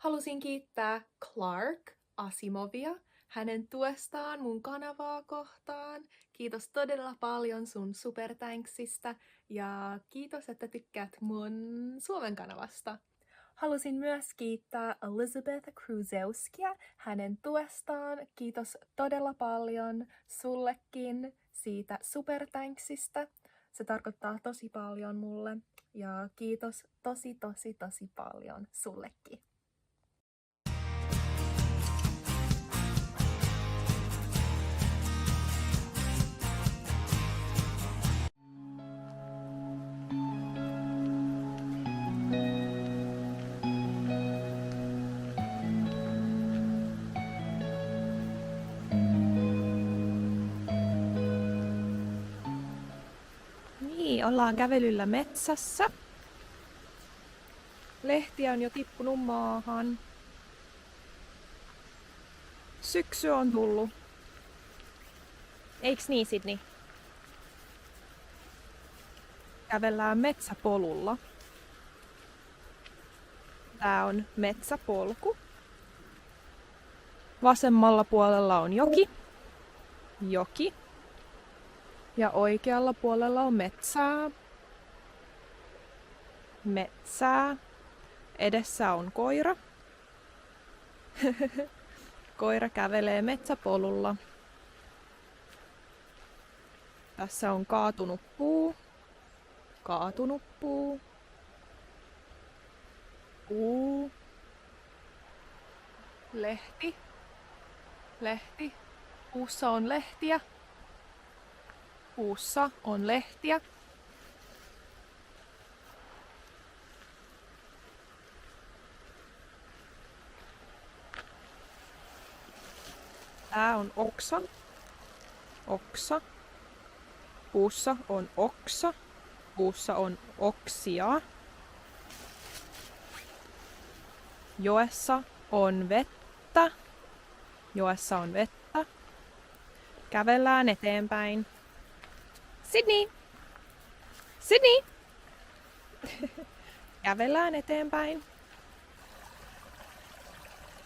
Halusin kiittää Clark Asimovia hänen tuestaan mun kanavaa kohtaan. Kiitos todella paljon sun superthanksista ja kiitos, että tykkäät mun Suomen kanavasta. Halusin myös kiittää Elizabeth Kruzewskia hänen tuestaan. Kiitos todella paljon sullekin siitä superthanksista. Se tarkoittaa tosi paljon mulle ja kiitos tosi paljon sullekin. Niin, ollaan kävelyllä metsässä. Lehtiä on jo tippunut maahan. Syksy on tullut. Eiks niin, Sydney? Kävellään metsäpolulla. Tää on metsäpolku. Vasemmalla puolella on joki. Ja oikealla puolella on metsää. Edessä on koira. Koira kävelee metsäpolulla. Tässä on kaatunut puu. Lehti. Puussa on lehtiä. Tää on oksa. Puussa on oksa. Puussa on oksia. Joessa on vettä. Kävellään eteenpäin. Sydney! Kävellään eteenpäin.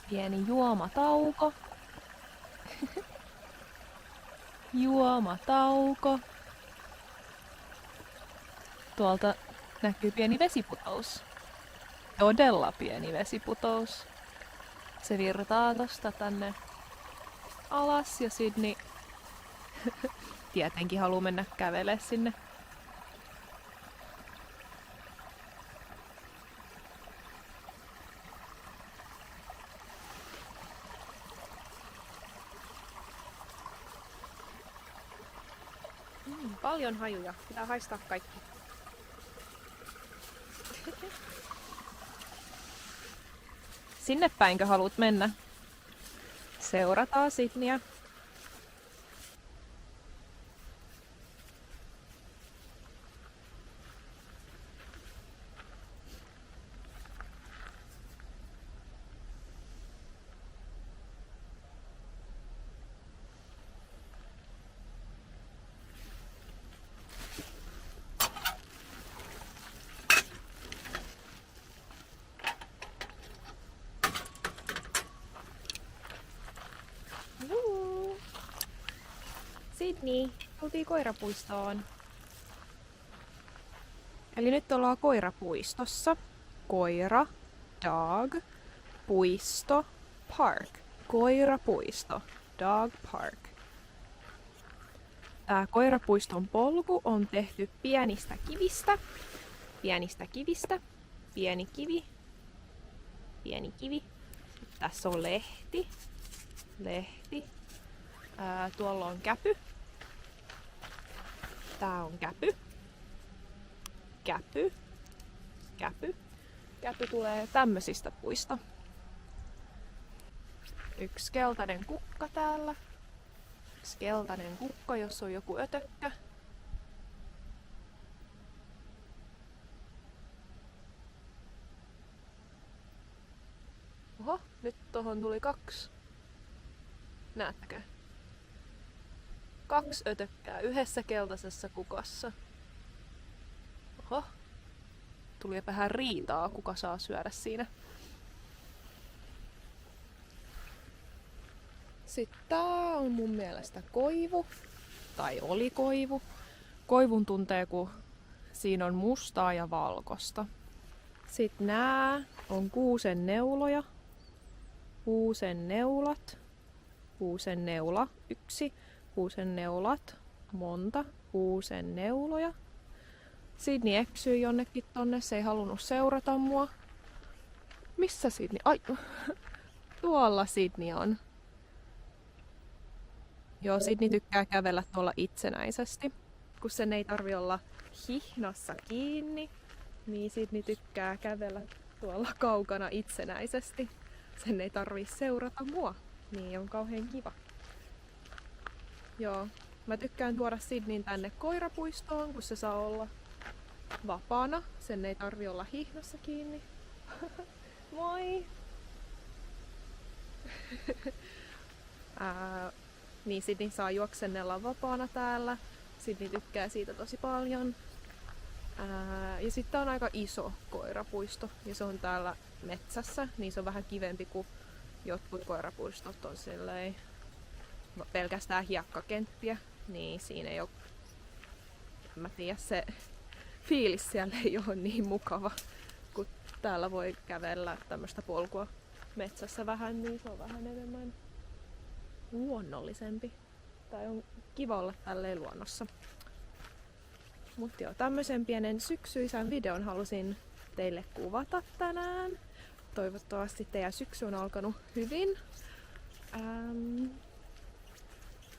Pieni juomatauko. Tuolta näkyy pieni vesiputous. Todella pieni vesiputous. Se virtaa tosta tänne alas ja Sydney tietenkin haluaa mennä kävelemään sinne. Paljon hajuja. Pitää haistaa kaikki. Sinne päinkö haluat mennä? Seurataan Sydneyä. Sydney, tultiin koirapuistoon. Eli nyt ollaan koirapuistossa. Koira, dog, puisto, park. Koirapuisto, dog park. Tää koirapuiston polku on tehty pienistä kivistä. Pieni kivi. Tässä on lehti. Tuolla on käpy. Tää on käpy. Käpy tulee tämmöisistä puista. Yksi keltainen kukka täällä. Yksi keltainen kukka, jos on joku ötökkä. Oho, nyt tohon tuli 2. Näettekö? 2 ötökkää yhdessä keltaisessa kukassa. Oho. Tuli vähän riitaa, kuka saa syödä siinä. Sitten tää on mun mielestä koivu. Tai oli koivu. Koivun tuntee, kun siinä on mustaa ja valkosta. Sitten nää on kuusen neuloja. Kuusen neulat. Kuusen neula 1. Kuusen neulat monta. Kuusen neuloja. Sydney eksyi jonnekin tonne. Se ei halunnut seurata mua. Missä Sydney? Ai! Tuolla Sydney on. Joo, Sydney tykkää kävellä tuolla itsenäisesti. Kun sen ei tarvi olla hihnassa kiinni, niin Sydney tykkää kävellä tuolla kaukana itsenäisesti. Sen ei tarvi seurata mua. Niin on kauhean kiva. Joo, mä tykkään tuoda Sydneyn tänne koirapuistoon, kun se saa olla vapaana. Sen ei tarvi olla hihnassa kiinni. Moi! Niin Sydney saa juoksennella vapaana täällä. Sydney tykkää siitä tosi paljon. Ja sitten on aika iso koirapuisto ja se on täällä metsässä, niin se on vähän kivempi kuin jotkut koirapuistot on silleen pelkästään hiekkakenttiä, niin siinä ei ole, en mä tiedä, se fiilis siellä ei ole niin mukava, kun täällä voi kävellä tämmöistä polkua metsässä vähän, niin se on vähän enemmän luonnollisempi. Tai on kiva olla tälleen luonnossa. Mutta joo, tämmöisen pienen syksyisän videon halusin teille kuvata tänään. Toivottavasti teidän syksy on alkanut hyvin.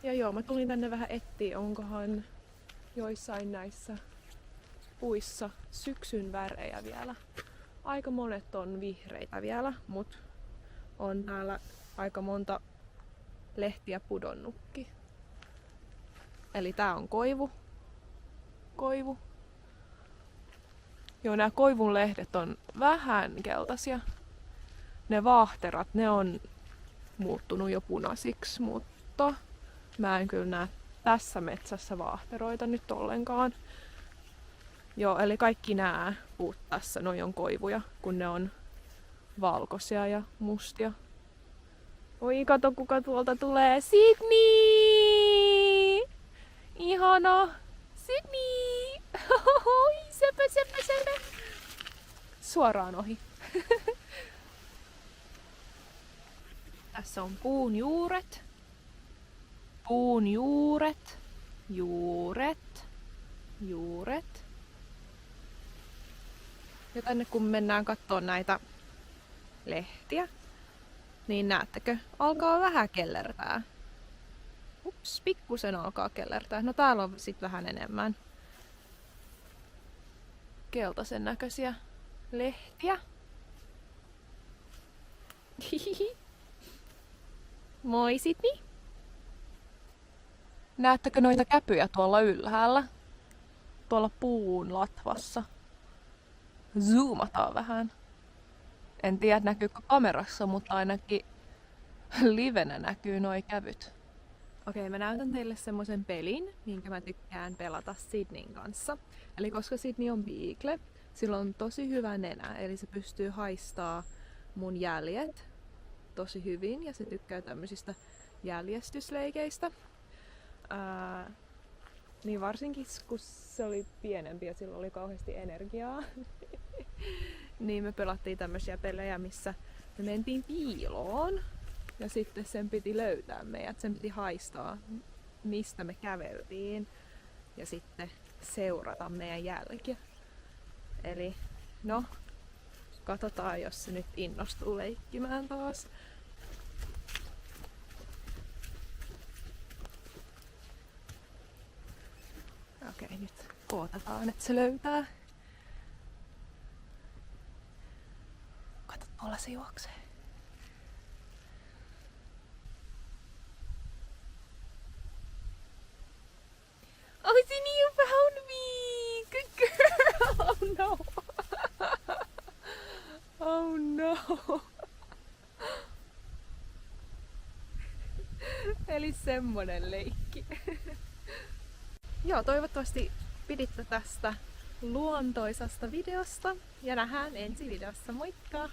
Ja joo, mä tulin tänne vähän etsiä, onkohan joissain näissä puissa syksyn värejä vielä. Aika monet on vihreitä vielä, mut on täällä aika monta lehtiä pudonnutkin. Eli tää on koivu. Koivu. Joo, nämä koivun lehdet on vähän keltaisia. Ne vaahterat, ne on muuttunut jo punaisiksi, mutta mä en kyllä näe tässä metsässä vaahteroita nyt ollenkaan. Joo, eli kaikki nämä puut tässä, noi on koivuja, kun ne on valkoisia ja mustia. Oi, kato kuka tuolta tulee. Sydney! Ihana! Sydney! Oi, sepä. Suoraan ohi. Tässä on puun juuret. Puun juuret. Juuret. Ja tänne kun mennään katsomaan näitä lehtiä, niin näettekö, alkaa vähän kellertää. Ups, pikkusen alkaa kellertää. No täällä on sit vähän enemmän keltaisen näköisiä lehtiä. Moi Sydney! Näettekö noita käpyjä tuolla ylhäällä? Tuolla puun latvassa. Zoomataan vähän. En tiedä näkyykö kamerassa, mutta ainakin livenä näkyy noi kävyt. Okei, mä näytän teille semmoisen pelin, minkä mä tykkään pelata Sydneyn kanssa. Eli koska Sydney on beagle, sillä on tosi hyvä nenä, eli se pystyy haistaa mun jäljet tosi hyvin ja se tykkää tämmöisistä jäljestysleikeistä. Niin varsinkin kun se oli pienempi ja sillä oli kauheasti energiaa, niin me pelattiin tämmöisiä pelejä, missä me mentiin piiloon ja sitten sen piti löytää meidät, sen piti haistaa, mistä me käveltiin ja sitten seurata meidän jälkiä. Eli no, katsotaan, jos se nyt innostuu leikkimään taas. Okei, nyt odotetaan, että se löytää. Kato, tuolla se juoksee. Oh, Sydney, you found me! Good girl! Oh no! Oh no! Eli semmonen leikki. Joo, toivottavasti piditte tästä luontoisasta videosta ja nähdään ensi videossa. Moikka!